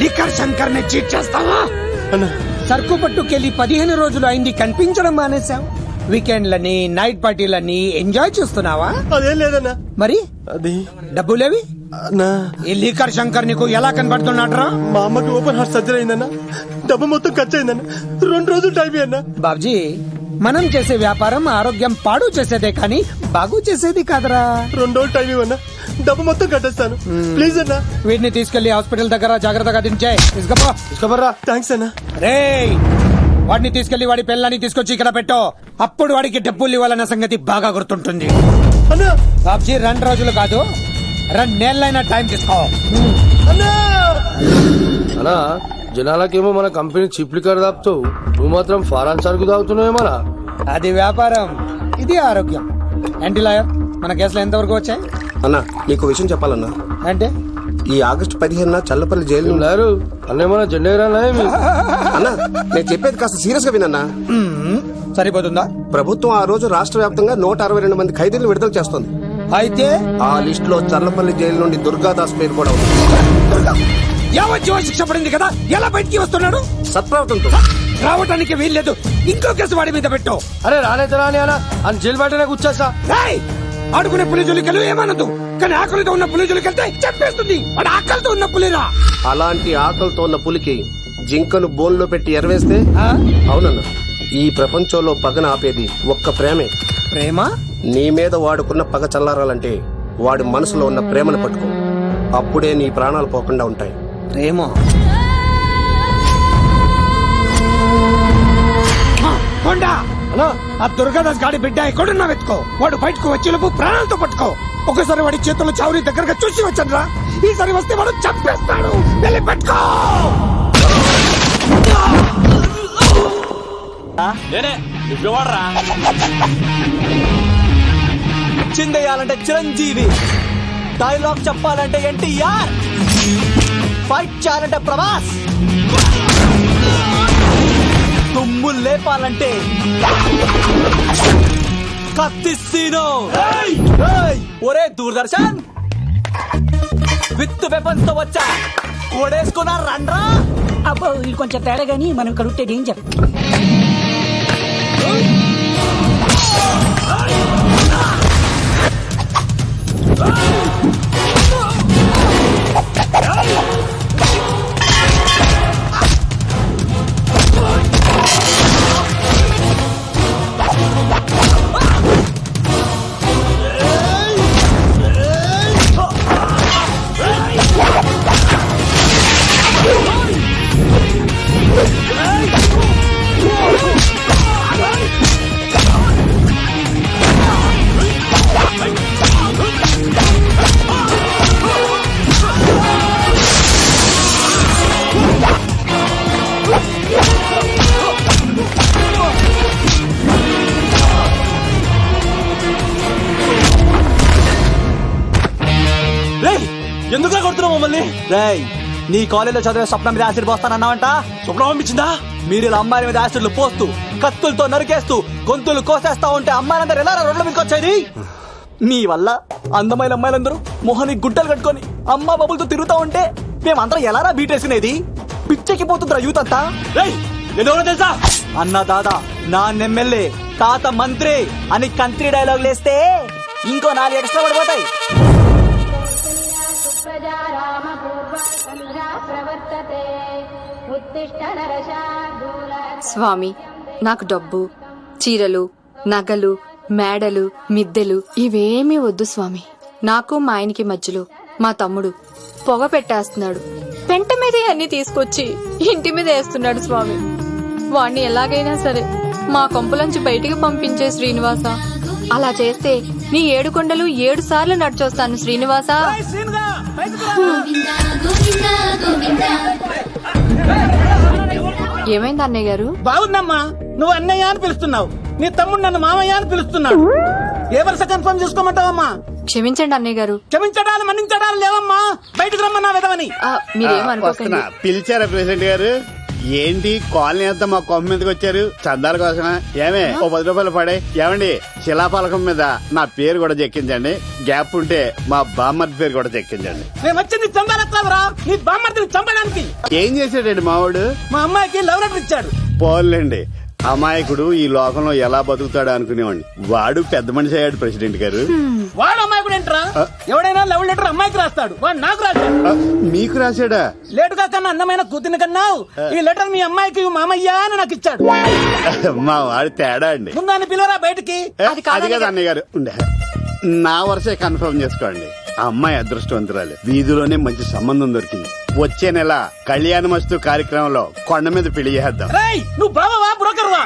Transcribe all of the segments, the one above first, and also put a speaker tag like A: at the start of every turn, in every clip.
A: Liquor Shankar ని cheat చేస్తావా?
B: అన్నా
A: సరుకు పట్టుకెళ్లి 15 రోజులు అయింది, కనిపించడం మానేశావు. వీకెండ్లని నైట్ పార్టీలని ఎంజాయ్ చేస్తున్నావా?
B: అదేం లేదన్నా.
A: మరి
B: అది
A: డబ్బులేవి?
B: అన్నా
A: ఈ లీకర్ శంకర్ నీకు ఎలా కనబడుతున్నాడ్రా?
B: మా అమ్మకి ఓపెన్ హార్ట్ సర్జరీ అయిందన్నా. డబ్బు మొత్తం ఖర్చు అయిందన్నా. 2 రోజులు టైం అన్నా.
A: బాబ్జీ, మనం చేసే వ్యాపారం ఆరోగ్యం పాడు చేసేదే కానీ బాగు చేసేది కాదరా.
B: 2 రోజులు టైం ఇవ్వన్నా. డబ్బు మొత్తం కట్టేస్తాను. ప్లీజ్ అన్నా.
A: వీడిని తీసుకెళ్లి హాస్పిటల్ దగ్గర జాగ్రత్తగా దించే.
B: ఇసుకోబర్రా. థ్యాంక్స్ అన్నా.
A: రేయ్, వాడిని తీసుకెళ్లి వాడి పిల్లని తీసుకొచ్చి ఇక్కడ పెట్టో. అప్పుడు వాడికి డబ్బులు ఇవ్వాలన్న సంగతి బాగా గుర్తుంటుంది.
B: అన్నా
A: బాబ్జీ, 2 రోజులు కాదు 2 నెలలైనా టైం తీసుకో.
B: అన్నా
C: అనా జనాలకేమో మన కంపెనీ చీప్ లిక్కర్ తాపుతావు, నువ్వు మాత్రం ఫారాన్ సరుకు తాగుతున్నావేమరా?
A: అది వ్యాపారం, ఇది ఆరోగ్యం. ఏంటి లాయర్, మన కేసులో ఎంతవరకు వచ్చాయి?
D: అన్నా నీకు విషయం చెప్పాలన్నా.
A: అంటే
D: ఈ ఆగస్టు 15 చల్లపల్లి జైలు
C: లేరు అన్నేమన్నా జెండేరానా ఏమి?
D: అన్నా నేను చెప్పేది కాస్త సీరియస్ గా వినన్నా.
A: సరిపోతుందా?
D: ప్రభుత్వం ఆ రోజు రాష్ట్ర వ్యాప్తంగా 162 మంది ఖైదీలను విడుదల చేస్తోంది.
A: అయితే
D: ఆ లిస్ట్ లో చల్లపల్లి జైలు నుండి దుర్గాదాస్ పేరు కూడా ఉంది.
A: యావజ్జీవ శిక్ష పడింది కదా, ఎలా బయటికి వస్తున్నాడు?
D: సత్ప్రవర్తనతో
A: రావటానికి వీల్లేదు. ఇంకో కేసు వాడి మీద పెట్టు.
C: అరే రానైతే రాని అనా అని జైలు బయటనే కూర్చోసా.
A: రేయ్, ఆడుకునే పులిజులికలు ఏమనదు, కానీ ఆకలితో ఉన్న పులిజులికెళ్తే చెప్పేస్తుంది. వాడు ఆకలితో ఉన్న పులిరా.
D: అలాంటి ఆకలితో ఉన్న పులికి జింకను బోన్లో పెట్టి ఎరవేస్తే అవునన్నా, ఈ ప్రపంచంలో పగన ఆపేది ఒక్క ప్రేమే.
A: ప్రేమ?
D: నీ మీద వాడుకున్న పగ చల్లారాలంటే వాడి మనసులో ఉన్న ప్రేమను పట్టుకో. అప్పుడే నీ ప్రాణాలు పోకుండా ఉంటాయి.
A: ప్రేమ? కొండా,
C: అనా
A: ఆ దుర్గాదాస్ గాడి బిడ్డ ఎక్కడున్నా వెతుకో. వాడు బయటకు వచ్చేలోపు ప్రాణాలతో పట్టుకో. ఒకసారి వాడి చేతుల్లో చావుని దగ్గరగా చూసి వచ్చాను రా. ఈసారి వస్తే వాడు చంపేస్తాడు. వెళ్ళి పట్టుకో.
E: చిందేయాలంటే చిరంజీవి, డైలాగ్ చెప్పాలంటే ఎన్టీఆర్, ఫైట్ చేయాలంటే ప్రభాస్, తుమ్ము లేపాలంటే కత్తిస్తీను. ఒరే దూరదర్శన్, విత్ వెపన్స్ తో వచ్చా, ఓడేసుకున్నా రండ్రా.
F: అబ్బో, ఇది కొంచెం తేడా గానీ మనం ఇక్కడ ఉంటే డేంజర్.
E: ఎందుకు కొడుతున్నావు మమ్మల్ని? రేయ్, నీ కాలేజీలో చదివే స్వప్నం మీద యాసిడ్ పోస్తానన్నావంట. స్వప్నం పంపించిందా? మీరు ఇలా అమ్మాయిల మీద యాసిడ్లు పోస్తూ, కత్తులతో నరికేస్తూ, గొంతులు కోసేస్తా ఉంటే అమ్మాయిలందరూ ఎలా రోడ్ల మీదకి వచ్చేది? మీ వల్ల అందమైన అమ్మాయిలందరూ మొహానికి గుడ్డలు కట్టుకొని అమ్మా బాబులతో తిరుగుతా ఉంటే మేమందరం ఎలారా బీటేసినేది? పిచ్చెక్కిపోతుందిరా యూత్ అంతా. తెలుసా అన్న దాదా, నా ఎమ్మెల్యే, తాత మంత్రి అని కంత్రి డైలాగ్ లేస్తే ఇంకో 4 ఎక్స్ట్రా పడిపోతాయి.
G: స్వామి, నాకు డబ్బు, చీరలు, నగలు, మేడలు, మిద్దెలు ఇవేమీ వద్దు స్వామి. నాకు మా ఆయనకి మధ్యలో మా తమ్ముడు పొగ పెట్టేస్తున్నాడు. పెంట మీదే అన్ని తీసుకొచ్చి ఇంటి మీద వేస్తున్నాడు స్వామి. వాణ్ణి ఎలాగైనా సరే మా కొంపలోంచి బయటికి పంపించే శ్రీనివాస. అలా చేస్తే నీ 7 కొండలు 7 సార్లు నడిచొస్తాను శ్రీనివాస. ఏమైంది అన్నయ్య గారు?
H: బాగుందమ్మా, నువ్వు అన్నయ్య అని పిలుస్తున్నావు, నీ తమ్ముడు నన్ను మామయ్య అని పిలుస్తున్నాడు. ఏ వరుస కన్ఫర్మ్ చేసుకోమంటావమ్మా?
G: క్షమించండి అన్నయ్య గారు.
H: క్షమించడాలు మన్నించడాలు లేవమ్మా, బయటకు రమ్మన్నా విధవని.
G: మీరేమనుకోకండి.
B: పిలిచారా ప్రెసిడెంట్ గారు?
I: ఏంటి కాలనీ అంతా మా కొమ్మ మీదకి వచ్చారు చందాల కోసమా? ఏమే ఓ 10 రూపాయలు పడే. ఏమండి శిలాఫలకం మీద నా పేరు కూడా చెక్కించండి. గ్యాప్ ఉంటే మా బామ్మర్ది పేరు కూడా చెక్కించండి.
H: నేను వచ్చింది చంపాలరా నీ బామ్మర్తిని చంపడానికి.
I: ఏం చేశాడండి మావాడు?
H: మా అమ్మాయికి లవ్ లెటర్ ఇచ్చాడు.
I: పోలండి, అమాయకుడు ఈ లోకంలో ఎలా బతుకుతాడు అనుకునేవాడిని. వాడు పెద్ద మనిషి అయ్యాడు ప్రెసిడెంట్ గారు.
H: వాడు అమ్మాయికుడు ఏంట్రా? ఎవడైనా లవ్ లెటర్ అమ్మాయికి రాస్తాడు, వాడు నాకు రాశాడు.
I: మీకు రాశాడా?
H: లేటుగా కన్నా అందమైన కూతుని కన్నావు. ఈ లెటర్ మీ అమ్మాయికి మామయ్య అని నాకు ఇచ్చాడు.
I: మా వాడు తేడా అండి.
H: ముందాన్ని పిలవరా బయటికి.
I: అది కదా అన్నయ్య గారు. ఉండే నా వరుసే కన్ఫర్మ్ చేసుకోండి. ఆ అమ్మాయి అదృష్టవంతురాలు. వీధిలోనే మంచి సంబంధం దొరికింది. వచ్చే నెల కళ్యాణమస్తు కార్యక్రమంలో కొండ మీద పెళ్లి చేద్దాం.
H: రేయ్, నువ్వు బావవా బ్రోకర్ వా?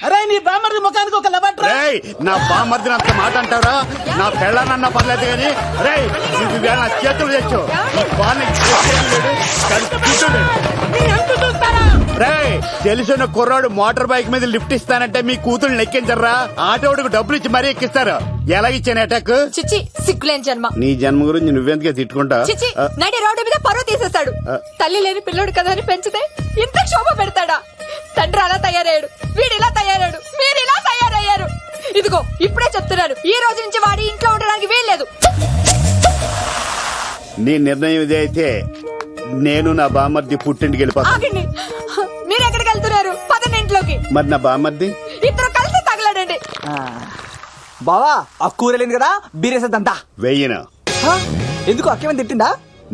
H: అరే నీ బామ్మర్ది ముఖానికి ఒక లెటర్.
I: రేయ్, నా బామ్మర్దిని అంత మాట అంటారా? నా పెళ్ళానన్నా పర్లేదు కానీ రేయ్ నువ్వు వేళ నా చేతులు తెచ్చు. రేయ్, తెలిసిన కుర్రాడు మోటార్ బైక్ మీద లిఫ్ట్ ఇస్తానంటే మీ కూతురు ఎక్కించరా? ఆటోడికి డబ్బులు ఇచ్చి మరీ ఎక్కిస్తారు. ఎలా ఇచ్చాను అటాక్?
G: చిచ్చి సిగ్గులేని జన్మ.
I: నీ జన్మ గురించి నువ్వెందుకే తిట్టుకుంటా?
G: చిచ్చి నడి రోడ్డు మీద పరువు తీసేస్తాడు. తల్లి లేని పిల్లోడు కదా అని పెంచితే ఇంత శోభ పెడతాడా? తండ్రి అలా తయారయ్యాడు, వీడు ఇలా తయారయ్యాడు, మీరు ఇలా తయారయ్యారు. ఇదిగో ఇప్పుడే చెప్తున్నాను, ఈ రోజు నుంచి వాడి ఇంట్లో ఉండడానికి వీల్లేదు.
I: నీ నిర్ణయం ఇదే అయితే నేను నా బామ్మర్ది పుట్టింటికి వెళ్ళిపోతాను.
G: ఆగండి, మీరు ఎక్కడికి వెళ్తున్నారు? పదండి ఇంట్లోకి.
I: మరి నా బామ్మర్ది?
G: ఇద్దరు కలిసి తగలడండి.
E: బావా ఆ కూర లేదు కదా, బీరేసేద్దంతా.
I: వెయ్యను.
E: ఎందుకు అక్కేమని తిట్టిందా?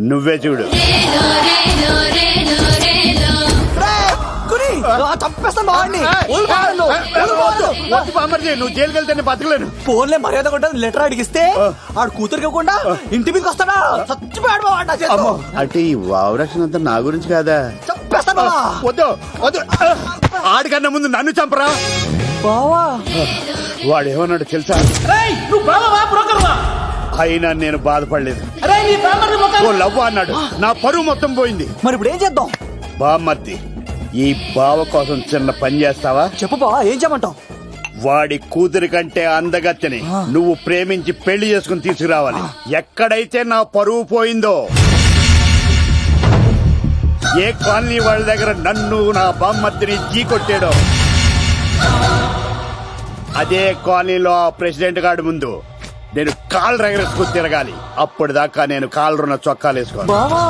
I: నువ్వే చూడు.
E: చంపేస్తాను బావండి.
I: బామ్మర్ది, నువ్వు జైలుకి వెళ్తే నేను బతకలేను.
E: ఫోన్లే మర్యాద కూడా లెటర్ అడిగిస్తే ఆడు కూతురికి ఇవ్వకుండా ఇంటి మీదకి వస్తాడా? చచ్చిపోయాడు బావ నా చేతిలో.
I: అంటే ఈ వావరక్షణ అంతా నా గురించి కాదా?
E: చంపేస్తాను బావా.
I: వద్దు వద్దు, ఆడికన్నా ముందు నన్ను చంపరా.
E: బావా
I: వాడు ఏమన్నాడు తెలుసా?
H: రేయ్, నువ్వు బావవా బ్రోకర్ వా?
I: అయినా నేను బాధపడలేదు.
H: అరే నీ బామ్మర్ది
I: ఓ
H: ముఖానికి.
I: లవ్ అన్నాడు, నా పరువు మొత్తం పోయింది.
E: మరి ఇప్పుడు ఏం చేద్దాం?
I: బామ్మర్ది, ఈ బావ కోసం చిన్న పని చేస్తావా?
E: చెప్పు బావా, ఏం చేయమంటావు?
I: వాడి కూతురి కంటే అందగత్తెని నువ్వు ప్రేమించి పెళ్లి చేసుకుని తీసుకురావాలి. ఎక్కడైతే నా పరువు పోయిందో, ఏ కాలనీ వాళ్ళ దగ్గర నన్ను నా బామ్మర్దిని జీ కొట్టాడో, అదే కాలనీలో ఆ ప్రెసిడెంట్ గారి ముందు నేను కాళ్ళు రగరేసుకుని తిరగాలి. అప్పుడు దాకా నేను కాళ్ళున్న చొక్కాలు వేసుకోను.
E: బావా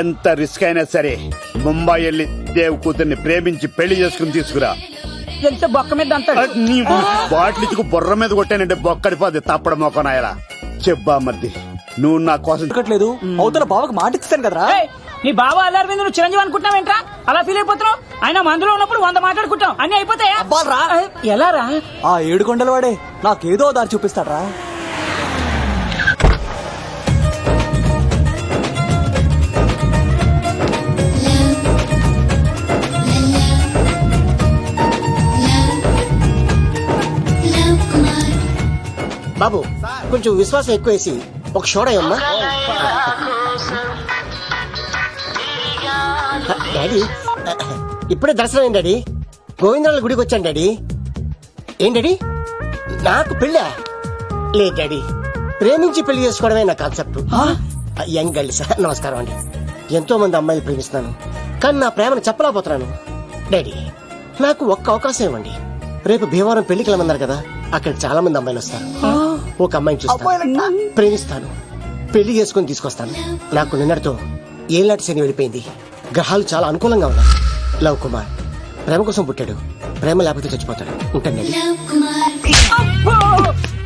I: ఎంత రిస్క్ అయినా సరే ముంబై వెళ్ళి దేవ్ కూతుర్ని ప్రేమించి పెళ్లి చేసుకుని తీసుకురా.
F: ఎంత బొక్క మీద అంటాడు.
I: నీ బాటిలికి బుర్ర మీద కొట్టానంటే బొక్కడిపోద్ది తప్పడం మొక్కనాయలా. చెప్పా మర్ది, నువ్వు నా కోసం
E: దొరకట్లేదు. అవతల బావకు మాట ఇస్తాను కదరా.
F: ఏయ్, నీ బావ అల్లారి మీద నువ్వు చిరంజీవి అనుకుంటున్నావేంట్రా? అలా ఫీల్ అయిపోతున్నావు. ఆయన మందులో ఉన్నప్పుడు 100 మాట్లాడుకుంటాం, అన్ని అయిపోతాయా?
E: అబ్బాల్రా.
F: ఎలా రా?
E: ఆ 7 కొండల వాడే నాకేదో దారి చూపిస్తాడ్రా.
J: బాబు కొంచెం విశ్వాసం ఎక్కువేసి ఒక షోడయమ్మా. డాడీ ఇప్పుడే దర్శనం అయింది డాడీ. గోవిందరాల గుడికి వచ్చాను డాడీ. ఏం డాడీ, నాకు పెళ్ళా? లేదు డాడీ, ప్రేమించి పెళ్లి చేసుకోవడమే నా కాన్సెప్ట్. యంగ్ గర్ల్స్ నమస్కారం అండి. ఎంతో మంది అమ్మాయిలు ప్రేమిస్తున్నాను, కానీ నా ప్రేమను చెప్పలేకపోతున్నాను. డాడీ నాకు ఒక్క అవకాశం ఇవ్వండి. రేపు భీమవరం పెళ్లికి వెళ్ళమన్నారు కదా, అక్కడ చాలా మంది అమ్మాయిలు వస్తారు. ఒక అమ్మాయిని చూస్తాను, ప్రేమిస్తాను, పెళ్లి చేసుకుని తీసుకొస్తాను. నాకు నిన్నటితో ఏలాంటి శని వెళ్ళిపోయింది. గ్రహాలు చాలా అనుకూలంగా ఉన్నాయి. లవ్ కుమార్ ప్రేమ కోసం పుట్టాడు, ప్రేమ లేకపోతే చచ్చిపోతాడు. ఉంటాను.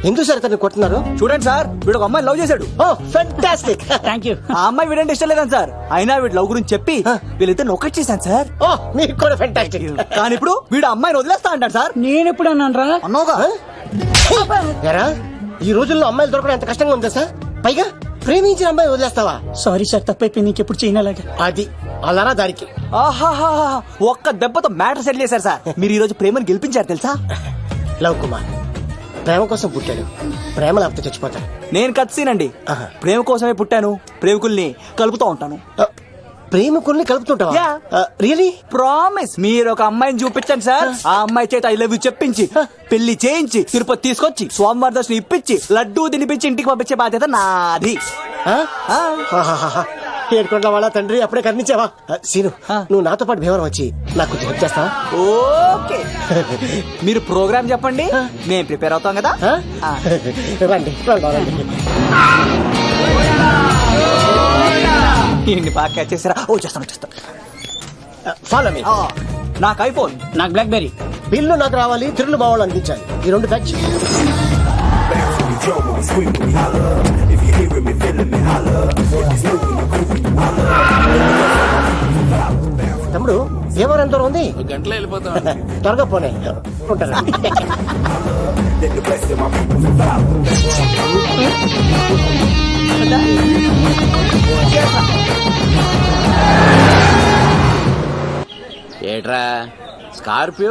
J: ఎందుకు సార్ తను కొట్టున్నారు?
E: చూడండి సార్, వీడు ఒక అమ్మాయి లవ్ చేశాడు.
J: Oh fantastic.
F: Thank you.
E: ఆ అమ్మాయి వీడంటే ఇష్టం లేదని సార్, అయినా వీడు లవ్ గురించి చెప్పి వీళ్ళిద్దరు ఒకటి చేశాను సార్.
J: ఓ మీకు కూడా ఫెంటాస్టిక్.
E: కానీ ఇప్పుడు వీడు అమ్మాయిని వదిలేస్తా అంటాడు సార్.
F: నేను ఎప్పుడు అన్నాను రా?
E: అన్నావుగా.
J: ఎరా ఈ రోజుల్లో అమ్మాయిలు దొరకడం ఎంత కష్టంగా ఉందా సార్? పైగా ప్రేమించిన అమ్మాయి వదిలేస్తావా?
F: సారీ సార్, తప్పైపోయింది. ఇంకెప్పుడు చేయనలాగా.
J: అది అలారా దారికి.
E: ఆహాహా, ఒక్క దెబ్బతో మ్యాటర్ సెటిల్ చేశారు సార్. మీరు ఈ రోజు ప్రేమను గెలిపించారు తెలుసా?
J: లవ్ కుమార్ ప్రేమ కోసం పుట్టాడు, ప్రేమ లేకపోతే చచ్చిపోతాడు.
E: నేను కత్సీనండి. ప్రేమ కోసమే పుట్టాను, ప్రేమికుల్ని కలుపుతూ ఉంటాను.
J: ప్రేమికుల్ని కలుపుతుంటావా? రియలీ?
E: ప్రామిస్. మీరు ఒక అమ్మాయిని చూపించండి సార్, ఆ అమ్మాయి చేత ఐ లవ్ యూ చెప్పించి పెళ్లి చేయించి తిరుపతి తీసుకొచ్చి స్వామివారి దర్శనం ఇప్పించి లడ్డూ తినిపించి ఇంటికి పంపించే బాధ్యత నాది.
J: ఏడుకొండల వాళ్ళ తండ్రి అప్పుడే కర్ణించావా సీను నువ్వు నాతో పాటు భీవరం వచ్చి నాకు కొంచెం హెల్ప్ చేస్తావా
E: ఓకే మీరు ప్రోగ్రామ్ చెప్పండి మేము ప్రిపేర్ అవుతాం కదా
J: రండి వెళ్దాం, రండి.
E: ఇన్ని బాగా క్యాచ్ చేసారా ఓ చేస్తాను
J: ఫాలో మీ
E: నాకు ఐఫోన్
F: నాకు బ్లాక్ బెర్రీ.
J: బిల్లు నాకు రావాలి, తిరులు మా వాళ్ళు అందించాలి. ఈ రెండు ప్యాచ్ తమ్ముడు ఎవరు ఎంత ఉంది?
C: గంటలో వెళ్ళిపోతాం.
J: త్వరగా పోనే ఉంటాను.
C: ఏట్రా స్కార్పియో